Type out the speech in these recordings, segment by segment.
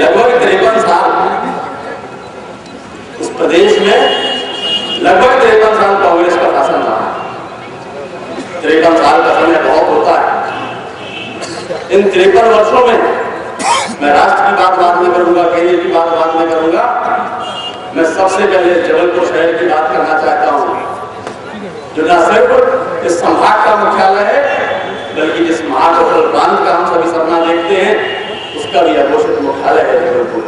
लगभग 53 साल इस प्रदेश में लगभग 53 साल कांग्रेस का शासन रहा। 53 साल का समय बहुत होता है। इन 53 वर्षों में मैं राष्ट्र की बात बाद में करूंगा, केंद्र की बात बाद में करूंगा। मैं सबसे पहले जबलपुर शहर की बात करना चाहता हूं, जो न सिर्फ इस संभाग का मुख्यालय है बल्कि जिस महाकोशल प्रांत का हम सभी सपना देखते हैं उसका भी अघोषित मुख्यालय है जबलपुर।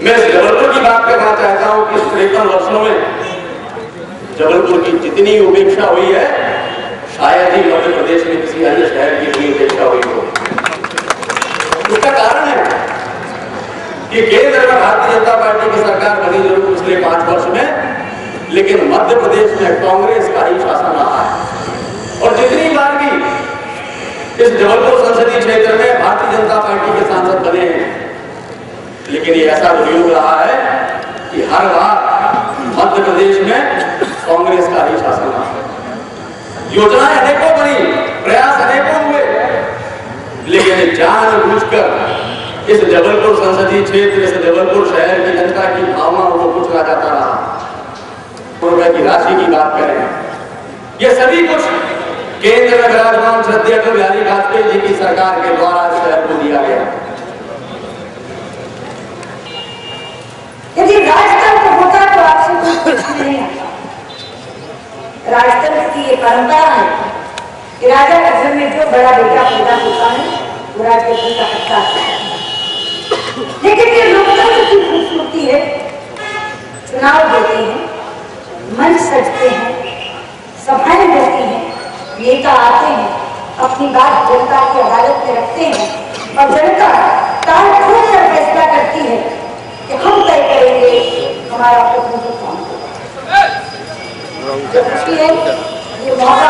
मैं इस जबलपुर की बात करना चाहता हूं कि इस 53 वर्षों में जबलपुर की जितनी उपेक्षा हुई है शायद ही मध्य प्रदेश में किसी अन्य शहर की इतनी उपेक्षा हुई हो। उसका कारण है कि केंद्र में भारतीय जनता पार्टी की सरकार बनी जरूर पिछले 5 वर्ष में, लेकिन मध्य प्रदेश में कांग्रेस का ही शासन रहा है। और जितनी बार भी इस जबलपुर संसदीय क्षेत्र में भारतीय जनता पार्टी के सांसद बने हैं, लेकिन ये ऐसा दुर्योग रहा है कि हर बार मध्य प्रदेश में कांग्रेस का ही शासन रहा। योजनाएं अनेकों बनी, प्रयास अनेकों हुए, लेकिन जानबूझकर इस जबलपुर संसदीय क्षेत्र, इस जबलपुर शहर की जनता की भावनाओं को कुचला जाता रहा। रुपए की राशि की बात करें, यह सभी कुछ केंद्र में विराजमान श्रद्धेय अटल बिहारी वाजपेयी जी की सरकार के द्वारा इस शहर को दिया गया। यदि राजतंत्र होता तो आपसे कुछ नहीं आता। राजतंत्र की ये परंपरा है कि राजा के घर में जो बड़ा बेटा पैदा होता है वो राजतंत्र का हकदार है। लेकिन ये लोकतंत्र की खूबसूरती है, चुनाव देते हैं, मंच सजते हैं, सभाएं होती हैं, नेता आते हैं, अपनी बात जनता की अदालत में रखते हैं और जनता ताल ठोक कर फैसला करती है कि हम तय करेंगे हमारा प्रतिनिधि कौन होगा। जो खुशी है ये मौका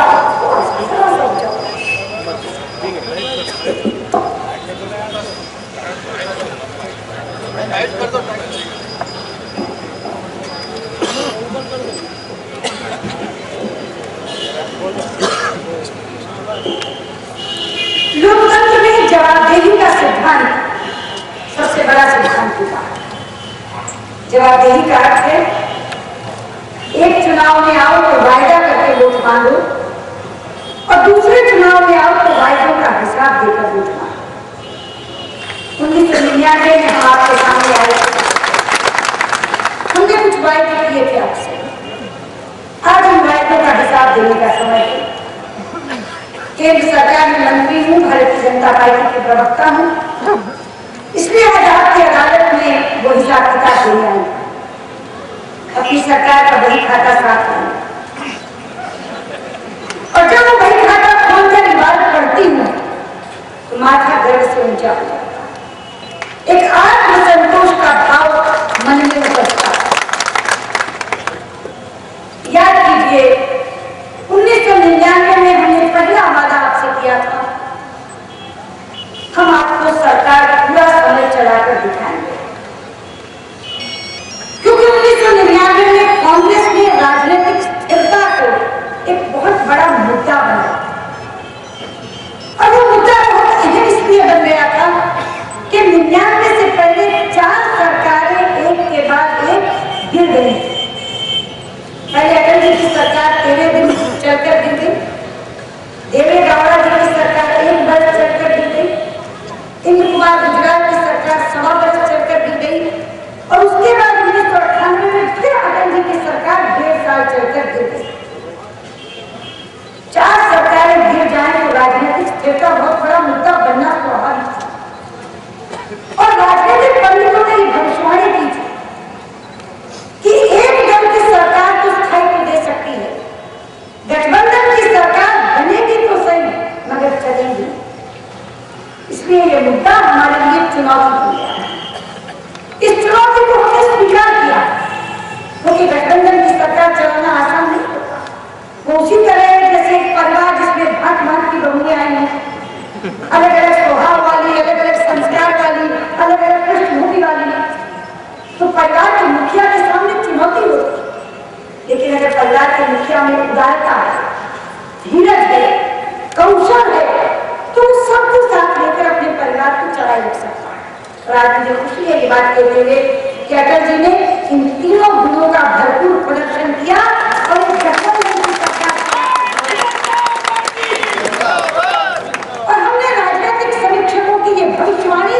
लोकतंत्र में जवाबदेही का सिद्धांत सबसे बड़ा सिद्धांत होता है। जवाबदेही का अर्थ है एक चुनाव में आओ तो वायदा करके वोट मांगो और दूसरे चुनाव में आओ तो वायदों का हिसाब देकर वोट मांगो। 1999 में हम आपके सामने आए, हमने कुछ वायदे किए थे आपसे। आज हम वायदों का हिसाब देने का समय है। केंद्र सरकार में मंत्री हूँ, भारतीय जनता पार्टी के प्रवक्ता हूँ, इसलिए आज आपकी अदालत में वो हिसाब किताब देने आई, अपनी सरकार का बही खाता साफ करना। और जब वो बही खाता खोलकर इबादत पढ़ती हूँ तो माथा गर्व से ऊंचा हो जाता है, एक आत्मसंतोष का भाव मन में उपजता है। याद कीजिए 1999 में हमने पहला वादा आपसे किया था, हम आपको सरकार पूरा समय चलाकर दिखाएंगे, क्योंकि 1999 में कांग्रेस ने राजनीतिक स्थिरता को एक बहुत बड़ा मुद्दा बनाया और वो मुद्दा बहुत अहम इसलिए बन गया था कि 99 से पहले 4 सरकारें एक के बाद एक गिर गई। पहले अटल जी की सरकार 13 दिन चलकर गिर गई, देवेगौड़ा जी की सरकार 1 वर्ष चलकर गिर गई, इंद्र कुमार गुजराल की सरकार 1.25 वर्ष चलकर गिर गई और उसके बाद 1998 में फिर अटल जी की सरकार 1.5 साल चलकर गिर गई। 4 सरकारें गिर जाए तो राजनीतिक स्थिरता बहुत बड़ा मुद्दा बनना स्वाभाविक था और राजनीतिक पंडितों ने भविष्यवाणी की थी कि एक दल की सरकार तो स्थायित्व दे सकती है, गठबंधन की सरकार बनेगी तो सही मगर चलेगी। इसलिए ये मुद्दा हमारे लिए चुनौती बन गया। इस चुनौती को हमने स्वीकार किया क्योंकि गठबंधन की सरकार चलाना आसान नहीं होता। वो उसी तरह है जैसे एक परिवार जिसमें भांत की बहुएं आई हैं, अलग अलग स्वभाव वाली, अलग अलग संस्कार वाली, अलग अलग पृष्ठभूमि वाली, तो परिवार के मुखिया के सामने चुनौती होती है। लेकिन अगर परिवार के मुखिया में उदारता है, धीरज है, कौशल है, तो सबको साथ लेकर अपने परिवार को चलाए रख सकता है। और आज मुझे खुशी है ये बात कहते हुए कि अटल जी ने इन तीनों गुणों का भरपूर प्रदर्शन किया और एक गठबंधन की सरकार, और हमने राजनीतिक समीक्षकों की ये भविष्यवाणी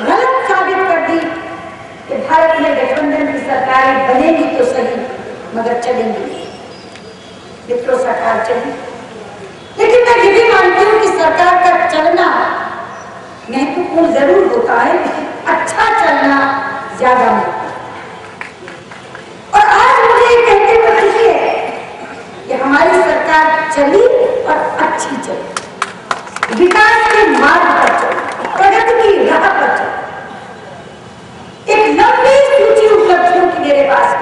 गलत साबित कर दी कि भारत में गठबंधन की सरकारें बनेगी तो सही मगर चलेंगी नहीं। मित्रों, सरकार चली, लेकिन मैं ये भी मानती हूँ कि सरकार का चलना महत्वपूर्ण जरूर होता है, लेकिन अच्छा चलना ज्यादा महत्वपूर्ण। और आज मुझे ये कहते हुए खुशी है कि हमारी सरकार चली और अच्छी चली, विकास के मार्ग पर चली, प्रगति की राह पर चली। एक लंबी सूची उपलब्धियों की मेरे पास है।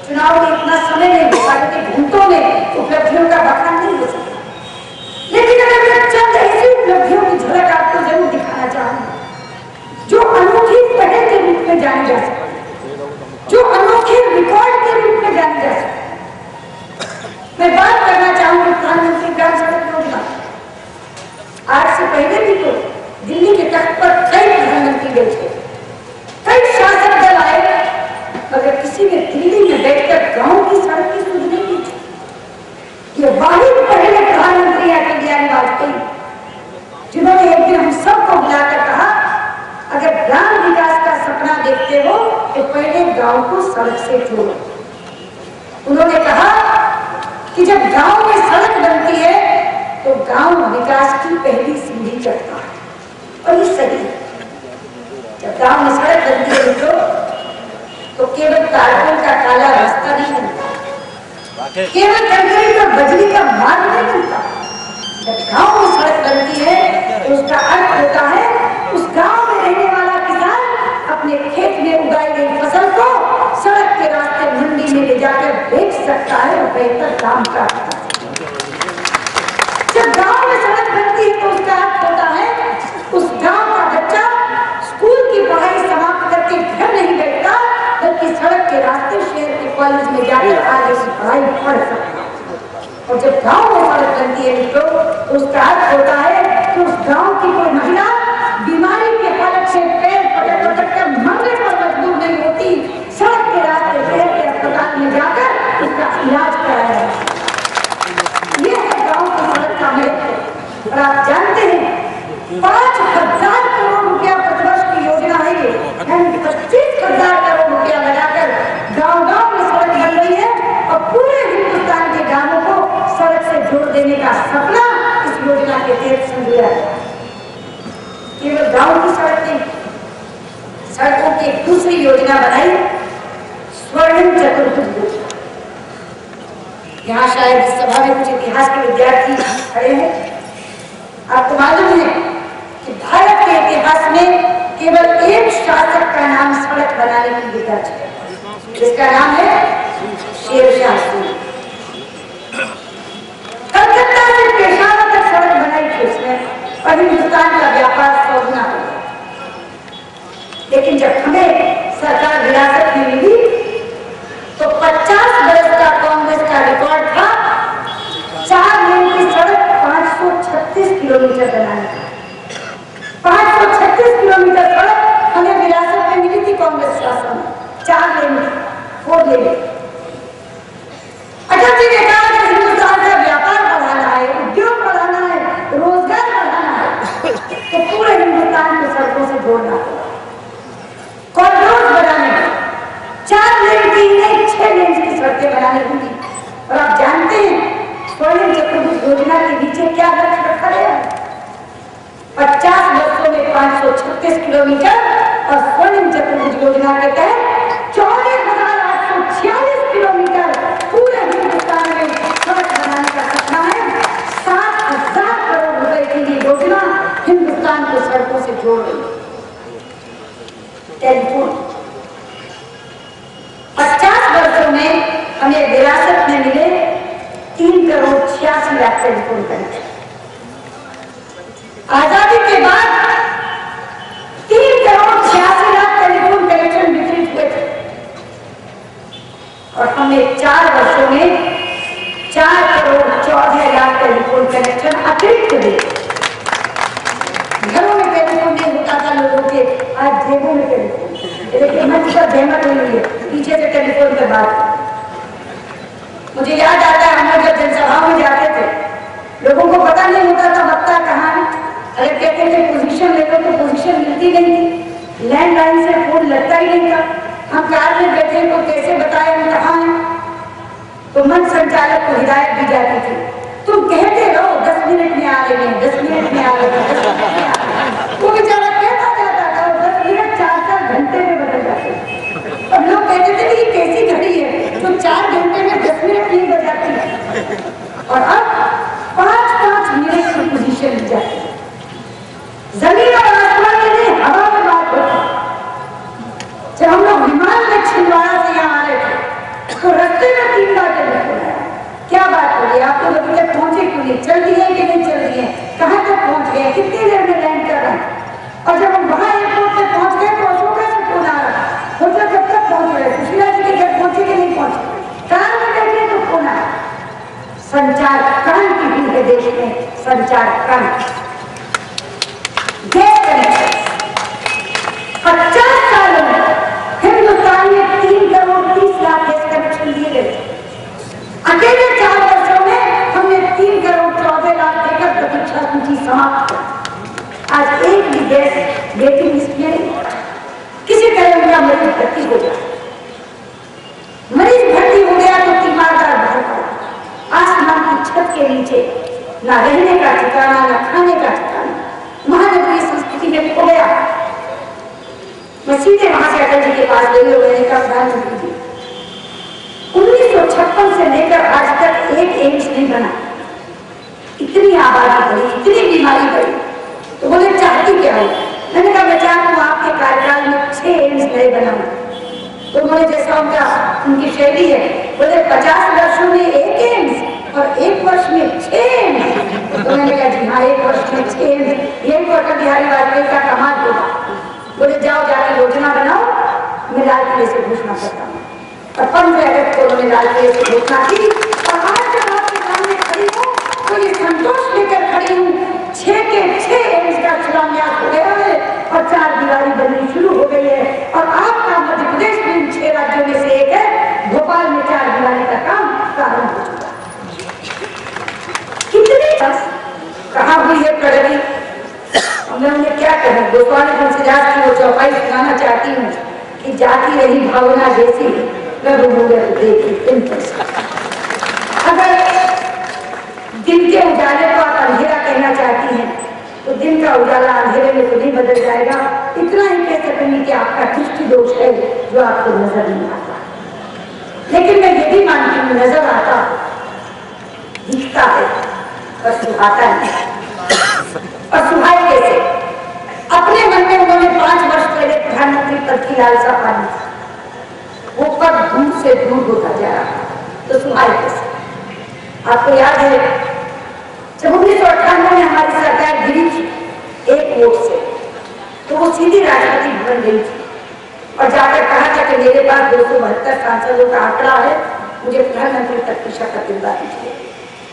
चुनाव में इतना समय नहीं होता क्योंकि घंटों में उपलब्धियों का बखान नहीं हो सकता, लेकिन अगर मैं चंद ऐसी उपलब्धियों की झलक आपको जरूर दिखाना चाहूंगी जो अनोखी पहल के रूप में जानी जा सकती, जो अनोखे रिकॉर्ड के रूप में जानी जा सकती। मैं बात करना चाहूंगी प्रधानमंत्री ग्राम सड़क योजना। आज से पहले भी तो दिल्ली के तख्त पर कई प्रधानमंत्री गए थे, कई शासक दल आए, मगर किसी ने दिल्ली में बैठकर गांव की सड़क की सुध नहीं की थी। ये वाहिद पहले प्रधानमंत्री अटल बिहारी वाजपेयी जिन्होंने एक दिन हम सबको बुलाकर कहा, अगर ग्राम विकास का सपना देखते हो तो पहले गांव को सड़क से जोड़ो। उन्होंने कहा कि जब गांव में सड़क बनती है तो गांव विकास की पहली सीढ़ी चढ़ता है, और ये सही है। जब गांव में सड़क बनती है तो केवल कारकों का काला रास्ता नहीं बनता, केवल कंक्रीट और बजरी का मार्ग नहीं बनता। जब गांव में सड़क बनती है तो उसका अर्थ होता है उस गांव में रहने वाला किसान अपने खेत में उगाई गई फसल को सड़क के रास्ते मंडी में ले जाकर बेच सकता है और बेहतर दाम प्राप्त कर सकता है। जब गांव में सड़क बनती है तो उसका अर्थ होता है उस गांव का बच्चा स्कूल की पढ़ाई समाप्त करके घर नहीं बैठता, बल्कि सड़क के रास्ते शहर के कॉलेज में जाकर आगे की पढ़ाई पढ़ सकता है। और जब गांव में सड़क बनती है तो उसका अर्थ होता है कि उस गांव की कोई महिला बीमारी की हालत से पैर पटक पटक कर मरने पर मजबूर नहीं होती, सड़क के रास्ते शहर के अस्पताल में जाकर उसका इलाज कराया जाता है। ये है गांव की सड़क का महत्व। और आप जानते हैं 5,000 करोड़ रुपया प्रतिवर्ष की योजना है ये, यानी 25,000 करोड़ रुपया लगाकर गांव-गांव में सड़क बन रही है और पूरे हिंदुस्तान के गांवों को सड़क से जोड़ देने का सपना इस योजना के तहत संजोया है। केवल गांव की सड़क नहीं, सड़कों की एक दूसरी योजना बनाई, स्वर्णिम चतुर्भुज योजना। यहाँ शायद इस सभा में कुछ इतिहास के विद्यार्थी खड़े हैं। आपको मालूम है कि भारत के इतिहास में केवल एक शासक का नाम सड़क बनाने की दर्ज है, जिसका नाम है शेरशाह सूरी। कलकत्ता से पेशावर तक सड़क बनाई थी उसने और हिंदुस्तान का व्यापार सोचना हो गया। लेकिन जब हमें सरकार विरासत में मिली तो 50 वर्ष का कांग्रेस का रिकॉर्ड था 4 लेन की सड़क 536 किलोमीटर बनाने का। 536 किलोमीटर सड़क हमें विरासत में मिली थी कांग्रेस शासन में, 4 लेन 4 लेन। अटल जी ने कहा कि हिंदुस्तान का व्यापार बढ़ाना है, उद्योग बढ़ाना है, रोजगार बढ़ाना है, तो पूरे हिंदुस्तान को सड़कों से जोड़ना होगा। कॉरिडोर बनाने हैं, 4 लेन की नहीं 6 लेन की सड़कें बनानी होंगी। और आप जानते हैं स्वर्णिम चतुर्भुज योजना के नीचे क्या लक्ष्य रखा गया है? 50 वर्षों में 536 किलोमीटर और स्वर्णिम चतुर्भुज योजना के तहत 14,846 किलोमीटर पूरे हिंदुस्तान में सड़क बनाने का सपना है। 7,000 करोड़ रुपए की ये योजना हिंदुस्तान को सड़कों से जोड़ रही है। टेलीफोन 50 वर्षों में हमें विरासत में मिले 3,86,00,000 टेलीफोन कनेक्शन। आजादी के बाद 3,86,00,000 टेलीफोन कनेक्शन वितरित हुए थे और हमें 4 वर्षों में 4,14,00,000 टेलीफोन कनेक्शन अतिरिक्त दिए। घरों में टेलीफोन नहीं होता था लोगों के, आज जेबों में टेलीफोन, लेकिन मंच पर जहमत हुई है, पीछे से टेलीफोन पे बात। मुझे याद आता है, हम लोग जब जनसभाओं में जाते थे, लोगों को पता नहीं होता था वक्ता कहाँ है। अगर कहते थे पोजीशन ले लो तो पोजीशन मिलती नहीं थी, लैंडलाइन से फोन लगता ही नहीं था। हम कार में बैठे तो कैसे बताए हम कहाँ हैं। तो मंच संचालक को हिदायत दी जाती थी, तुम कहते रहो 10 मिनट में आ रहे हैं, 10 मिनट में आ रहे हैं, 10 मिनट में आ रहे हैं। वो बेचारा कहता जाता था, 10 मिनट 4-4 घंटे में बदल जाते। अब लोग कहते थे कि ये कैसी घड़ी है तो 4 घंटे में 10 मिनट नहीं बजाती है। और अब 5-5 मिनट की पोजीशन दी जाती है। जमीन और आसमान के लिए हवा में बात होती। जब हम लोग विमान में छिंदवाड़ा से यहाँ आ रहे थे तो रास्ते में 3 बार टेलीफोन आया, क्या बात हो रही है, आप लोग अभी तक पहुंचे क्यों नहीं, चल रही है कि नहीं चल रही है, कहाँ तक पहुंच गए, कितनी देर में लैंड कर रहे हैं। और जब हम वहां एयरपोर्ट पे पहुंच गए तो अशोका से फोन आ रहा, सोचा कब तक पहुंच रहे, सुशीला जी के घर पहुंचे कि नहीं पहुंचे, कार में बैठे तो फोन आया। संचार क्रांति हुई है देश में, संचार क्रांति। 50 सालों में हिंदुस्तान में 3 करोड़ 30 लाख गैस कनेक्शन दिए गए। अकेले 4 वर्षों में हमने 3 करोड़ 14 लाख देकर प्रतीक्षा सूची समाप्त कर। आज एक भी गैस वेटिंग लिस्ट में नहीं, किसी तरह उनका मरीज भर्ती हो गया, मरीज भर्ती हो गया तो तीमारदार बाहर पड़ा, आसमान की छत के नीचे ना रहने का ठिकाना, ना खाने का ठिकाना, महानगरीय संस्कृति में खो गया। मैं सीधे वहां से अटल जी के पास गई और मैंने कहा प्रधानमंत्री जी, 1956 से लेकर आज तक एक एम्स नहीं बना, इतनी आबादी बढ़ी, इतनी बीमारी बढ़ी, तो बोले चाहती क्या हो। मैंने कहा मैं चाहती हूँ आपके कार्यकाल में 6 एम्स नए बनाऊं। तो उन्होंने जैसा उनकी शैली है, बोले 50 वर्षों में 1 एम्स और 1 वर्ष में 6 एम्स। तो मैंने कहा जी हाँ, 1 वर्ष में 6 एम्स, यही तो अटल बिहारी वाजपेयी का कमाल होगा। बोले जाओ जाके योजना बनाओ, मैं लाल किले से घोषणा करता हूँ। और 15 अगस्त को उन्होंने लाल किले से घोषणा की। और आज जब आपके सामने खड़ी हूँ तो ये संतोष लेकर खड़ी हूँ, 6 के 6 एम्स का शिलान्यास हो गया है और 4 दीवारी बननी शुरू हो गई है। और आपका मध्य प्रदेश में 6 राज्यों में से एक है, भोपाल में 4 दीवारी का काम प्रारंभ हो चुका। कितनी कहाँ हुई है प्रगति, मैं उन्हें क्या कहूँ। गोस्वामी तुलसीदास की वो चौपाई सुनाना चाहती हूँ कि जाती रही भावना जैसी अगर दिन के उजाले को आप अंधेरा कहना चाहती हैं तो दिन का उजाला अंधेरे में तो नहीं बदल जाएगा। इतना ही कह सकूंगी कि आपका दृष्टि दोष है जो आपको नजर नहीं आता, लेकिन मैं ये भी मानती हूँ नजर आता दिखता है पर सुहाता नहीं। और सुहाए कैसे? अपने मन में उन्होंने 5 वर्ष पहले प्रधानमंत्री पद की लालसा पाली, वो पद दूर से दूर होता जा रहा, तो सुहाए कैसे? आपको याद है जब 1998 में हमारी सरकार गिरी थी 1 वोट से, तो वो सीधी राष्ट्रपति भवन गई थी और जाकर कहा था कि मेरे पास 272 सांसदों का आंकड़ा है, मुझे प्रधानमंत्री तक की शपथ दिलवा दीजिए।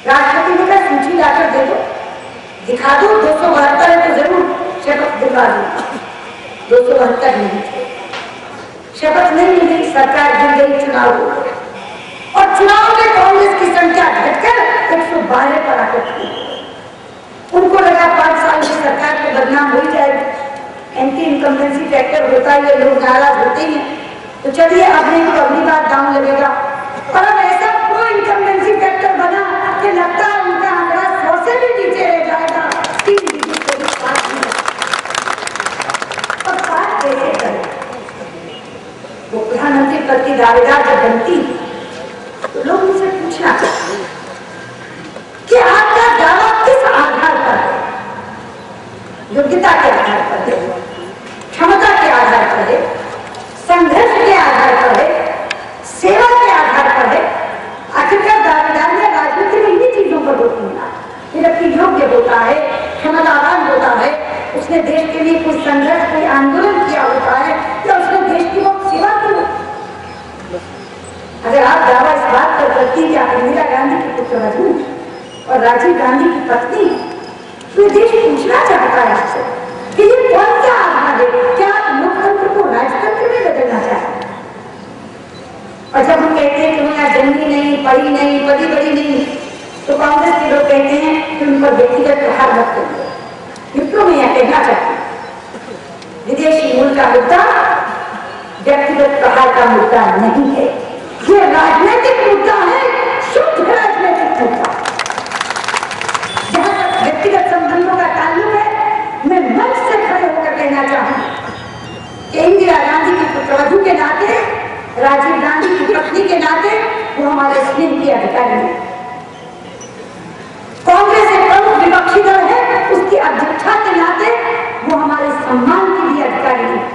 राष्ट्रपति ने कहा सूची लाकर दे दो, दिखा दो 272 है तो जरूर शपथ दिलवा दूंगा। 272 नहीं थे, शपथ नहीं मिली, सरकार गिर गई, चुनाव हो गए और चुनाव में कांग्रेस की संख्या घटकर 112 पर आकर थी। उनको लगा 5 साल की सरकार को बदनाम हो ही जाएगी, एंटी इनकम्बेंसी फैक्टर होता है, लोग नाराज होते हैं, तो चलिए अब नहीं तो अगली बार दांव लगेगा। और अब ऐसा प्रो इनकम्बेंसी फैक्टर बना कि लगता है उनका आंकड़ा 100 से भी नीचे रह जाएगा, 3 डिजिट को भी पास नहीं। और बात कैसे करें? वो प्रधानमंत्री पद की दावेदार जब बनती तो लोग मुझसे पूछना कि आपका दावा किस आधार पर है? योग्यता के आधार पर है, क्षमता के आधार पर है, संघर्ष के आधार पर है, सेवा के आधार पर है। आखिरकार दावेदार में राजनीति में इन्हीं चीजों पर होती है, व्यक्ति योग्य होता है, क्षमतावान होता है, उसने देश के लिए कोई संघर्ष कोई आंदोलन किया होता है या उसने देश की बहुत सेवा की हो। अगर आप दावा इस बात पर करती कि आप इंदिरा गांधी के पुत्र राजीव और राजीव गांधी की पत्नी, तो देश पूछना चाहता है आपसे कि ये कौन सा आधार है? क्या आप और जब हम कहते हैं कि वो यहाँ जन्मी नहीं, पढ़ी नहीं, पली बड़ी नहीं, तो कांग्रेस के लोग कहते हैं कि उन पर व्यक्तिगत प्रहार मत करिए। मित्रों में यह कहना चाहती हूं, विदेशी मूल का मुद्दा व्यक्तिगत प्रहार का मुद्दा नहीं है, ये राजनीतिक मुद्दा है, शुद्ध राजनीतिक मुद्दा। जहां तक व्यक्तिगत संबंधों का ताल्लुक है, मैं मंच से खड़े होकर कहना चाहूंगी कि इंदिरा गांधी की पुत्रवधू के नाते, राजीव गांधी की पत्नी के नाते वो हमारे स्नेह के अधिकारी हैं। कांग्रेस एक प्रमुख विपक्षी दल है, उसकी अध्यक्षा के नाते वो हमारे सम्मान के लिए अधिकारी हैं।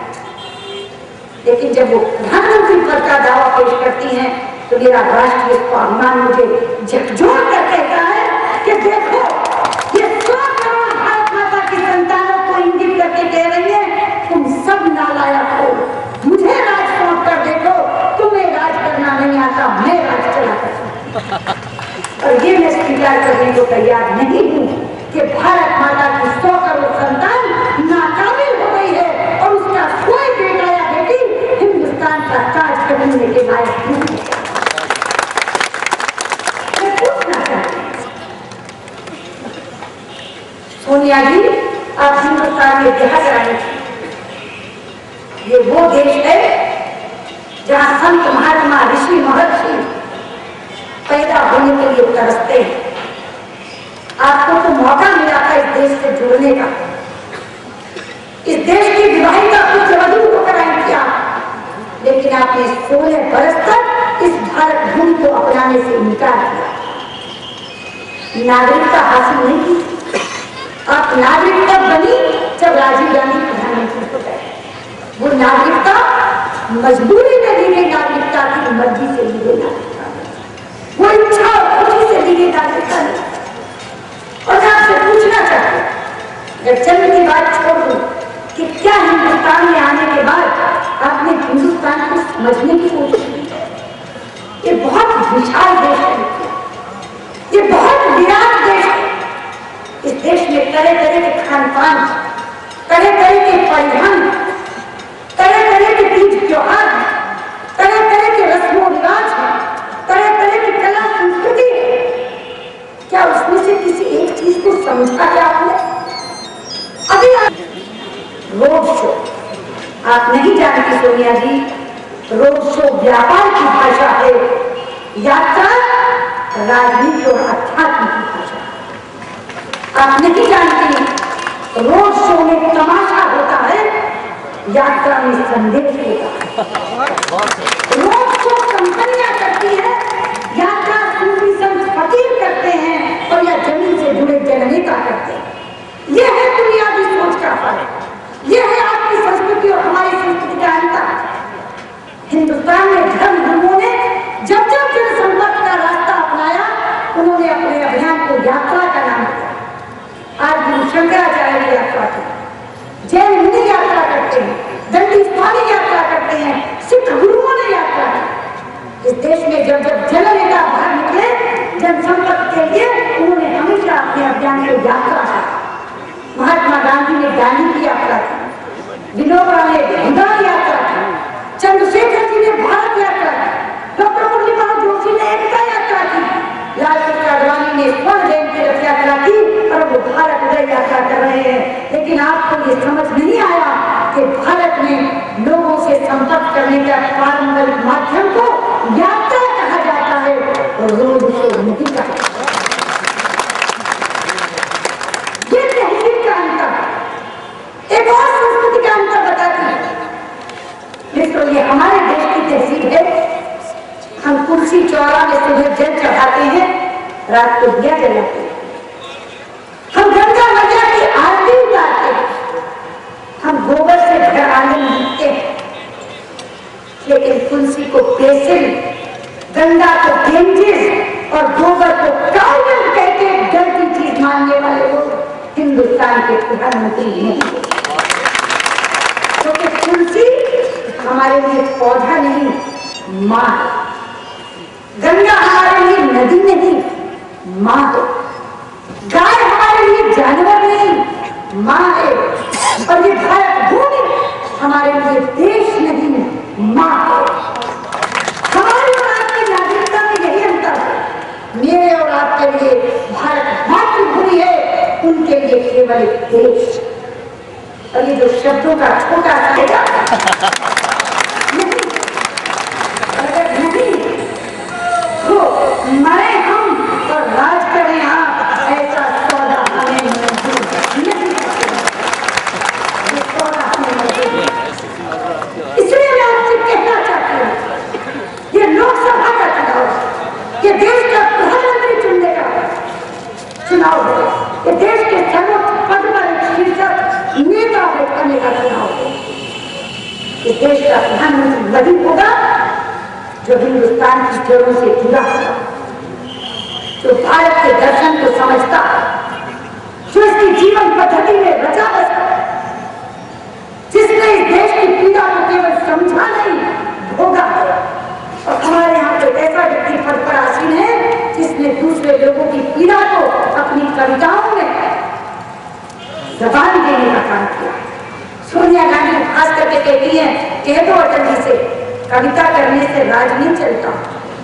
लेकिन जब वो प्रधानमंत्री पद का दावा पेश करती हैं तो मेरा राष्ट्रीय स्वाभिमान मुझे झकझोर कर कहता है कि देखो ये 100 करोड़ भारत माता की संतानों को इंगित करके कह रही है तुम सब नालायक हो, मुझे राज सौंप कर देखो, तुम्हें राज करना नहीं आता, मैं राज चला कर। और ये मैं स्वीकार करने को तैयार नहीं हूं कि भारत माता की 100 करोड़ संतान नाकाबिल हो गई है और उसका कोई बेटा या बेटी हिंदुस्तान का ताज पहनने के लायक नहीं है। मैं पूछना चाहती हूं, सोनिया जी, आप हिंदुस्तान में क्या कराए थे? ये वो देश है जहां संत महात्मा ऋषि महर्षि पैदा होने के लिए तरसते हैं। आपको तो मौका मिला था इस देश से जुड़ने का, इस देश की विवाहिता पुत्रवधू होकर आई थी आप, लेकिन आपने 16 बरस तक इस भारत भूमि को अपनाने से इनकार किया, नागरिकता हासिल नहीं की। आप नागरिकता बनी जब राजीव गांधी प्रधानमंत्री हो गए। वो नागरिकता मजबूरी में ली गई नागरिकता की, मर्जी से ली गई नागरिकता, वो इच्छा और खुशी से ली गई नागरिकता नहीं। और मैं आपसे पूछना चाहती हूँ, अगर जन्म की बात छोड़ दूं कि क्या हिंदुस्तान में आने के बाद आपने हिंदुस्तान को समझने की कोशिश की? ये बहुत विशाल देश है, ये बहुत विराट देश है। इस देश में तरह तरह के खान पान, तरह तरह के परिधान, तरह तरह के तीज त्योहार, तरह तरह के रस्मों रिवाज, तरह तरह की कला संस्कृति है। क्या उसमें से किसी एक चीज को समझा है आपने? अभी रोड शो आप नहीं जानती सोनिया जी, रोड शो व्यापार की भाषा है, यात्रा राजनीति और अध्यात्म की भाषा। आप नहीं जानती, रोड शो में तमाशा होता है, यात्रा में संदेश होता है। रोड शो कंपनियां करती है, यात्रा सूफी संत फकीर करते हैं और या जमीन से जुड़े जननेता करते हैं। यह है दुनियावी सोच का फर्क, यह है आपकी संस्कृति और हमारी संस्कृति का अंतर। हिंदुस्तान में धर्म गुरुओं ने जब जब जनसंपर्क का रास्ता अपनाया, उन्होंने अपने अभियान को यात्रा का नाम दिया। आज गुरु शंकराचार्य की यात्रा की, जैन मुनि यात्रा करते हैं, दंडी स्वामी यात्रा करते हैं, सिख गुरुओं ने यात्रा की। इस देश में जब जब जननेता बाहर निकले जनसंपर्क के लिए, उन्होंने हमेशा अपने अभियान को यात्रा किया। महात्मा गांधी ने गांधी की यात्रा की, विनोबा ने भूटान यात्रा की, चंद्रशेखर जी ने भारत यात्रा की, डॉक्टर मुरली मनोहर जोशी ने एकता यात्रा की, लाल कृष्ण आडवाणी ने स्वर्ण जयंती रथ यात्रा की और वो भारत उदय यात्रा कर रहे हैं। लेकिन आपको ये समझ नहीं आया कि भारत में लोगों से संपर्क करने का पारंपरिक माध्यम को यात्रा कहा जाता है और रोड शो नहीं कहा जाता। ये तहसील का अंतर, एक और संस्कृति का अंतर बताती है। मित्रों, ये हमारे देश की तहसील है। हम कुर्सी चौरा में सुबह जल चढ़ाते हैं, रात को दिया जलाते हैं। हम गंगा मैया की आरती उतारते हैं, हम गोबर से घर आंगन लिखते हैं। लेकिन तुलसी को बेसिल, गंगा को गेंजिस और गोबर को काउंटर कहते गलती चीज मानने वाले लोग हिंदुस्तान के प्रधानमंत्री नहीं है। क्योंकि तुलसी हमारे लिए पौधा नहीं, माँ है। गंगा हमारे लिए नदी नहीं, माँ है। गाय हमारे लिए जानवर नहीं, माँ है। और ये भारत भूमि हमारे लिए देश नहीं, माँ है। हमारी के लिए भारत मातृभूमि है, उनके लिए केवल एक देश। और ये जो शब्दों का छोटा सा अगर नहीं तो मरे हम और राज करें आप, ऐसा सौदा हमें मंजूर नहीं। इसलिए मैं आपसे कहना चाहती हूँ, ये लोकसभा का चुनाव, ये देश का प्रधानमंत्री चुनने का चुनाव है, ये देश के सर्वोच्च पद पर शीर्षक नेता बनने का चुनाव है। इस देश का प्रधानमंत्री वही होगा जो हिंदुस्तान की जड़ों से जुड़ा होगा, जो भारत के दर्शन को समझता है, जो इसकी जीवन पद्धति में रचा बसा, जिसने इस देश की पीड़ा को केवल समझा नहीं भोगा है। और हमारे यहाँ पे ऐसा व्यक्ति पद पर आसीन है जिसने दूसरे लोगों की पीड़ा को अपनी कविताओं में जबान देने का काम किया। सोनिया गांधी खास करके कहती है, कह दो अटल जी से कविता करने से राज नहीं चलता।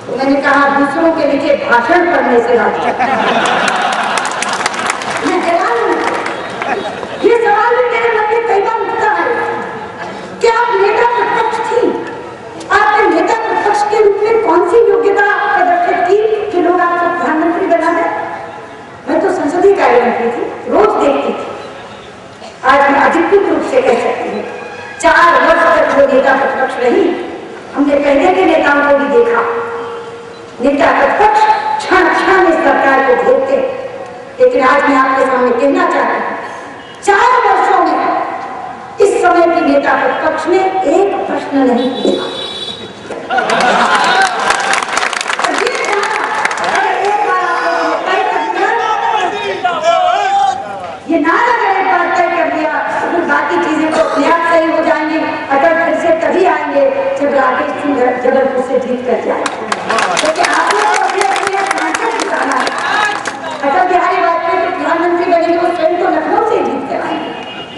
तो मैंने कहा दूसरों के लिखे भाषण पढ़ने से राज चलता। मैं हैरान हूं, ये सवाल भी मेरे मन में कई बार उठता है कि आप नेता प्रतिपक्ष थी, आपने नेता प्रतिपक्ष के रूप में कौन सी योग्यता प्रदर्शित की कि लोग आपको प्रधानमंत्री बना दें? मैं तो संसदीय कार्यमंत्री थी, रोज देखती थी। आज मैं अधिकृत रूप से कह सकती हूँ, 4 वर्ष तक वो नेता प्रतिपक्ष रही। हमने पहले के नेताओं को भी देखा, नेता प्रतिपक्ष क्षण क्षण इस सरकार को घेरते। लेकिन आज मैं आपके सामने कहना चाहती हूँ, 4 वर्षों में इस समय की नेता प्रतिपक्ष ने एक प्रश्न नहीं पूछा। ये नारा एक बार तय कर दिया, फिर बाकी चीजें तो अपने आप सही हो जाएंगी। अटल फिर से तभी आएंगे जब राकेश सिंह जबलपुर से जीत कर जाएंगे। क्योंकि आप लोग को अपने सांसद जिताना है। अटल बिहारी वाजपेयी को प्रधानमंत्री बनेंगे, वो स्वयं तो लखनऊ से जीत कर आएंगे।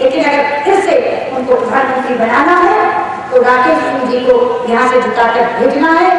लेकिन अगर फिर से उनको प्रधानमंत्री बनाना है तो राकेश सिंह जी को यहाँ से जिताकर भेजना है।